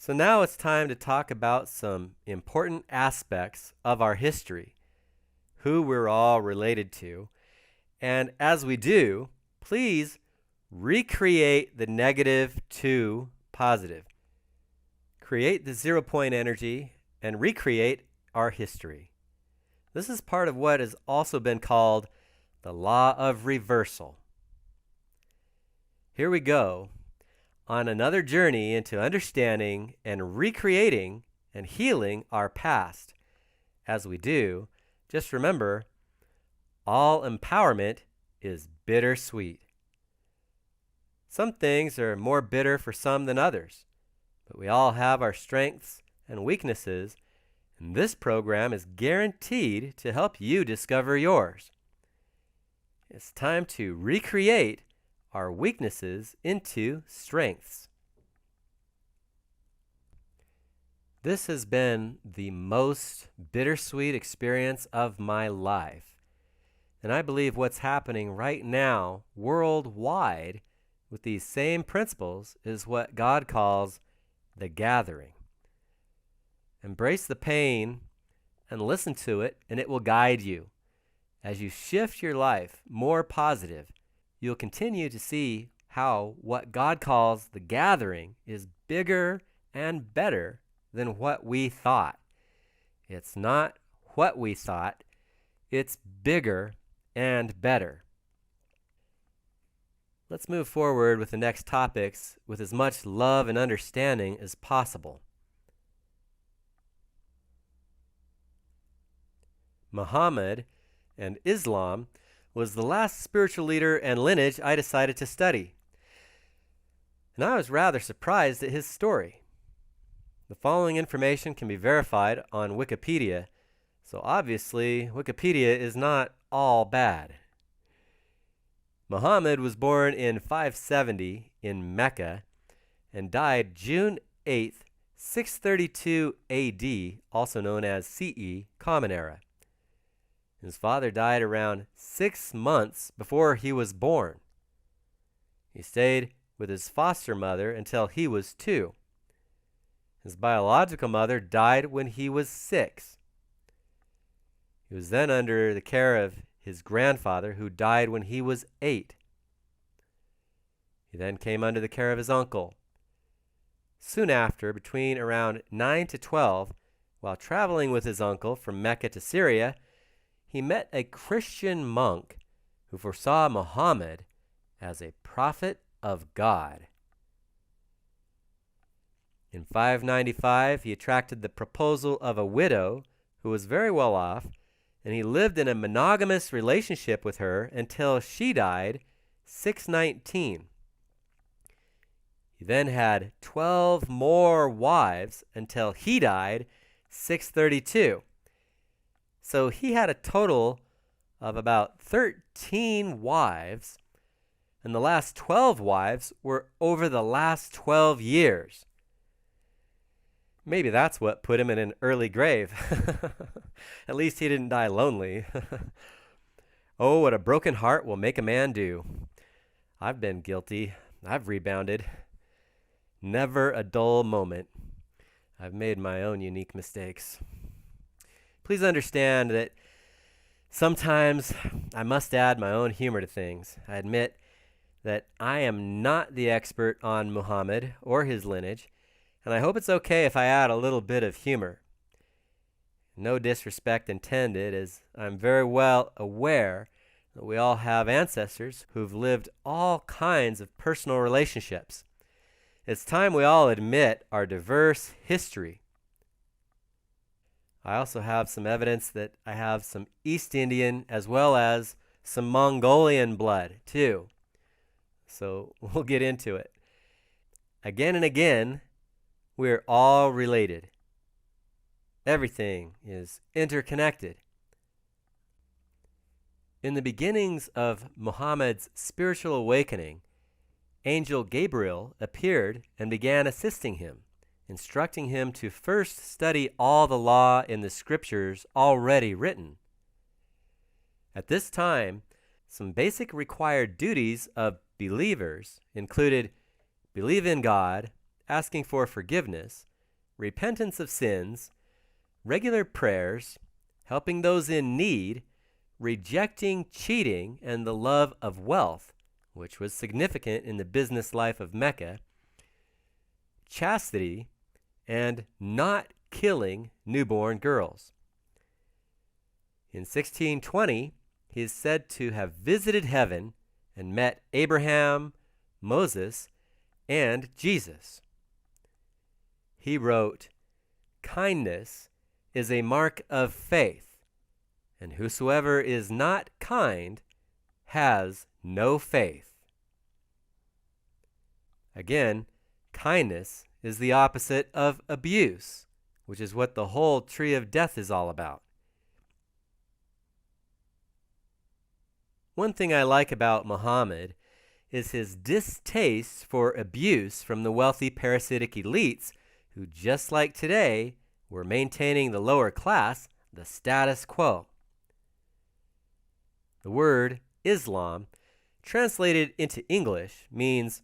So now it's time to talk about some important aspects of our history, who we're all related to, and as we do, please recreate the negative to positive. Create the 0 point energy and recreate our history. This is part of what has also been called the law of reversal. Here we go on another journey into understanding and recreating and healing our past. As we do, just remember, all empowerment is bittersweet. Some things are more bitter for some than others, but we all have our strengths and weaknesses, and this program is guaranteed to help you discover yours. It's time to recreate our weaknesses into strengths. This has been the most bittersweet experience of my life. And I believe what's happening right now worldwide with these same principles is what God calls the gathering. Embrace the pain and listen to it, and it will guide you. As you shift your life more positive, you'll continue to see how what God calls the gathering is bigger and better than what we thought. It's not what we thought, it's bigger and better. Let's move forward with the next topics with as much love and understanding as possible. Muhammad and Islam was the last spiritual leader and lineage I decided to study. And I was rather surprised at his story. The following information can be verified on Wikipedia, so obviously Wikipedia is not all bad. Muhammad was born in 570 in Mecca and died June 8, 632 AD, also known as CE, Common Era. His father died around 6 months before he was born. He stayed with his foster mother until he was 2. His biological mother died when he was 6. He was then under the care of his grandfather, who died when he was 8. He then came under the care of his uncle. Soon after, between around 9 to 12, while traveling with his uncle from Mecca to Syria, he met a Christian monk who foresaw Muhammad as a prophet of God. In 595, he attracted the proposal of a widow who was very well off, and he lived in a monogamous relationship with her until she died 619. He then had 12 more wives until he died 632. So he had a total of about 13 wives, and the last 12 wives were over the last 12 years. Maybe that's what put him in an early grave. At least he didn't die lonely. Oh, what a broken heart will make a man do. I've been guilty. I've rebounded. Never a dull moment. I've made my own unique mistakes. Please understand that sometimes I must add my own humor to things. I admit that I am not the expert on Muhammad or his lineage, and I hope it's okay if I add a little bit of humor. No disrespect intended, as I'm very well aware that we all have ancestors who've lived all kinds of personal relationships. It's time we all admit our diverse history. I also have some evidence that I have some East Indian as well as some Mongolian blood, too. So we'll get into it. Again and again, we're all related. Everything is interconnected. In the beginnings of Muhammad's spiritual awakening, Angel Gabriel appeared and began assisting him, instructing him to first study all the law in the scriptures already written. At this time, some basic required duties of believers included believe in God, asking for forgiveness, repentance of sins, regular prayers, helping those in need, rejecting cheating and the love of wealth, which was significant in the business life of Mecca, chastity, and not killing newborn girls. In 1620, he is said to have visited heaven and met Abraham, Moses, and Jesus. He wrote, "Kindness is a mark of faith, and whosoever is not kind has no faith." Again, kindness is the opposite of abuse, which is what the whole tree of death is all about. One thing I like about Muhammad is his distaste for abuse from the wealthy parasitic elites who, just like today, were maintaining the lower class, the status quo. The word Islam, translated into English, means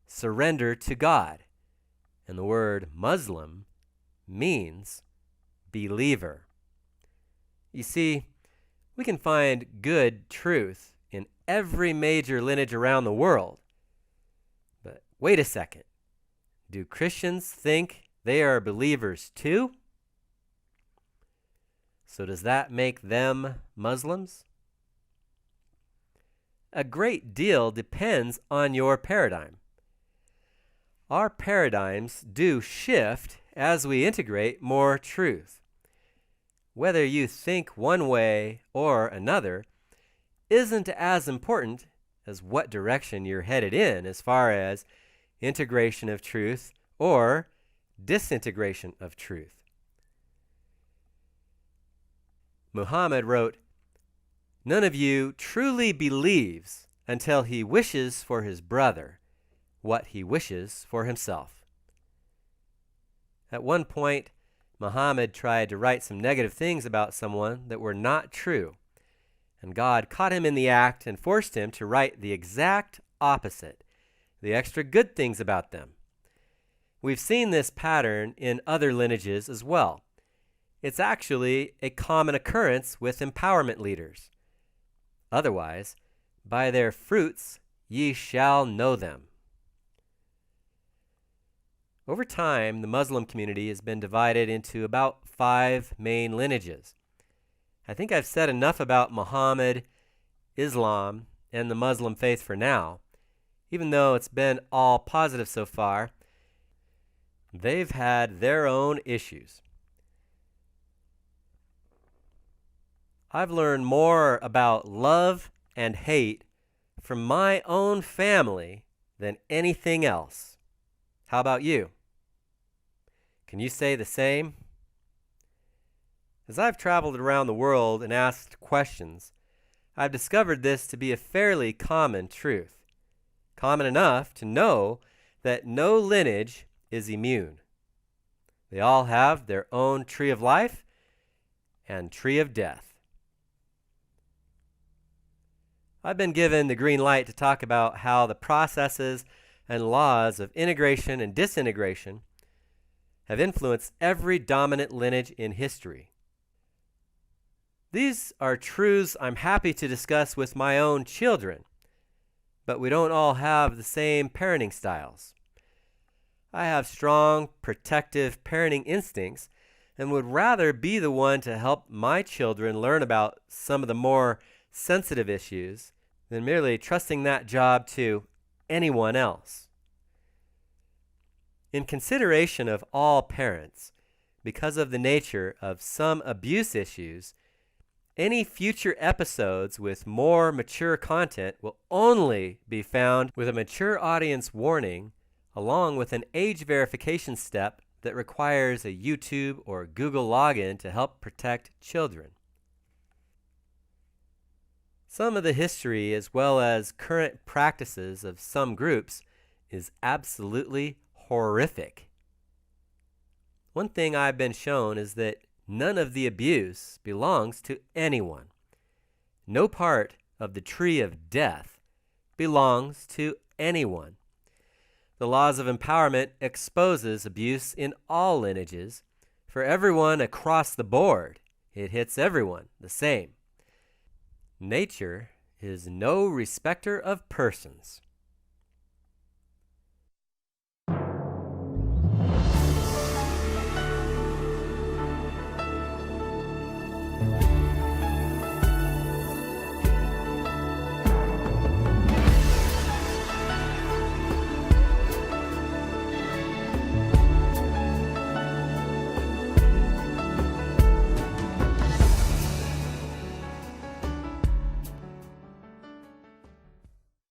surrender to God, and the word Muslim means believer. You see, we can find good truth in every major lineage around the world. But wait a second. Do Christians think they are believers too? So does that make them Muslims? A great deal depends on your paradigm. Our paradigms do shift as we integrate more truth. Whether you think one way or another isn't as important as what direction you're headed in as far as integration of truth or disintegration of truth. Muhammad wrote, "None of you truly believes until he wishes for his brother what he wishes for himself." At one point, Muhammad tried to write some negative things about someone that were not true, and God caught him in the act and forced him to write the exact opposite, the extra good things about them. We've seen this pattern in other lineages as well. It's actually a common occurrence with empowerment leaders. Otherwise, by their fruits ye shall know them. Over time, the Muslim community has been divided into about 5 main lineages. I think I've said enough about Muhammad, Islam, and the Muslim faith for now. Even though it's been all positive so far, they've had their own issues. I've learned more about love and hate from my own family than anything else. How about you? Can you say the same? As I've traveled around the world and asked questions, I've discovered this to be a fairly common truth. Common enough to know that no lineage is immune. They all have their own tree of life and tree of death. I've been given the green light to talk about how the processes and laws of integration and disintegration have influenced every dominant lineage in history. These are truths I'm happy to discuss with my own children, but we don't all have the same parenting styles. I have strong, protective parenting instincts and would rather be the one to help my children learn about some of the more sensitive issues than merely trusting that job to anyone else. In consideration of all parents, because of the nature of some abuse issues, any future episodes with more mature content will only be found with a mature audience warning, along with an age verification step that requires a YouTube or Google login to help protect children. Some of the history as well as current practices of some groups is absolutely horrific. One thing I've been shown is that none of the abuse belongs to anyone. No part of the tree of death belongs to anyone. The laws of empowerment exposes abuse in all lineages. For everyone across the board, it hits everyone the same. Nature is no respecter of persons.